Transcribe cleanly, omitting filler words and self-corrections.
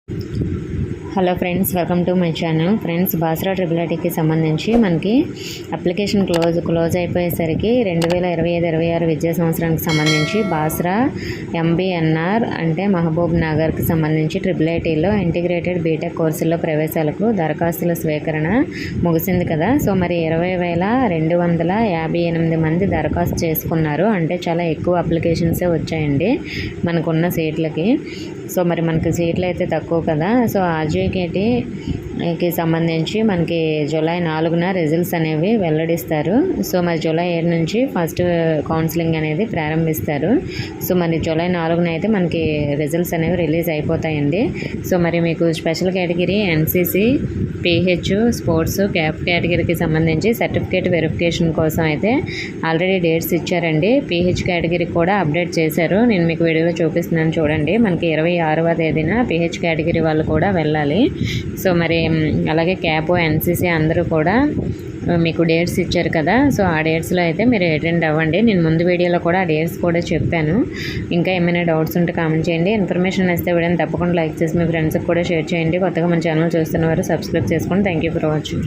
Hello friends, welcome to my channel. Friends, Basara triple సంబంధించి మనకి application close అయిపోయేసరికి 2025-26 విద్యా సంవత్సరానికి సంబంధించి బాసరా ఎంబీఎన్ఆర్ అంటే మహబూబ్ నగర్కి సంబంధించి ట్రిపుల్ ఐటీలో ఇంటిగ్రేటెడ్ బీటెక్ కోర్సుల్లో ప్రవేశాలకు దరఖాస్తుల స్వీకరణ ముగిసింది కదా. సో మరి 20,258 మంది దరఖాస్తు చేసుకున్నారు. అంటే చాలా ఎక్కువ అప్లికేషన్సే వచ్చాయండి మనకున్న సీట్లకి. సో మరి మనకి సీట్లు అయితే తక్కువ కదా. సో ఆర్జేకేటీకి సంబంధించి మనకి జూలై 4న రిజల్ట్స్ అనేవి వెల్లడిస్తారు. సో మరి జూలై 7 నుంచి ఫస్ట్ కౌన్సిలింగ్ అనేది ప్రారంభిస్తారు. సో మరి జూలై 4న అయితే మనకి రిజల్ట్స్ అనేవి రిలీజ్ అయిపోతాయండి. సో మరి మీకు special category NCC, pH, sports, cap కేటగిరీకి సంబంధించి సర్టిఫికేట్ వెరిఫికేషన్ కోసం అయితే ఆల్రెడీ డేట్స్ ఇచ్చారండి. పీహెచ్ కేటగిరీ కూడా అప్డేట్ చేశారు. నేను మీకు వీడియోలో చూపిస్తున్నాను చూడండి. మనకి 26వ తేదీన పీహెచ్ కేటగిరీ వాళ్ళు కూడా వెళ్ళాలి. సో మరి అలాగే క్యాప్, ఎన్సీసీ అందరూ కూడా మీకు డేట్స్ ఇచ్చారు కదా. సో ఆ డేట్స్లో అయితే మీరు అటెండ్ అవ్వండి. నేను ముందు వీడియోలో కూడా ఆ డేట్స్ కూడా చెప్పాను. ఇంకా ఏమైనా డౌట్స్ ఉంటే కామెంట్ చేయండి. ఇన్ఫర్మేషన్ ఇస్తే వీడియోని తప్పకుండా లైక్ చేసి మీ ఫ్రెండ్స్కి కూడా షేర్ చేయండి. కొత్తగా మన ఛానల్ చూస్తున్నవారు సబ్స్క్రైబ్ చేసుకోండి. Thank you for watching.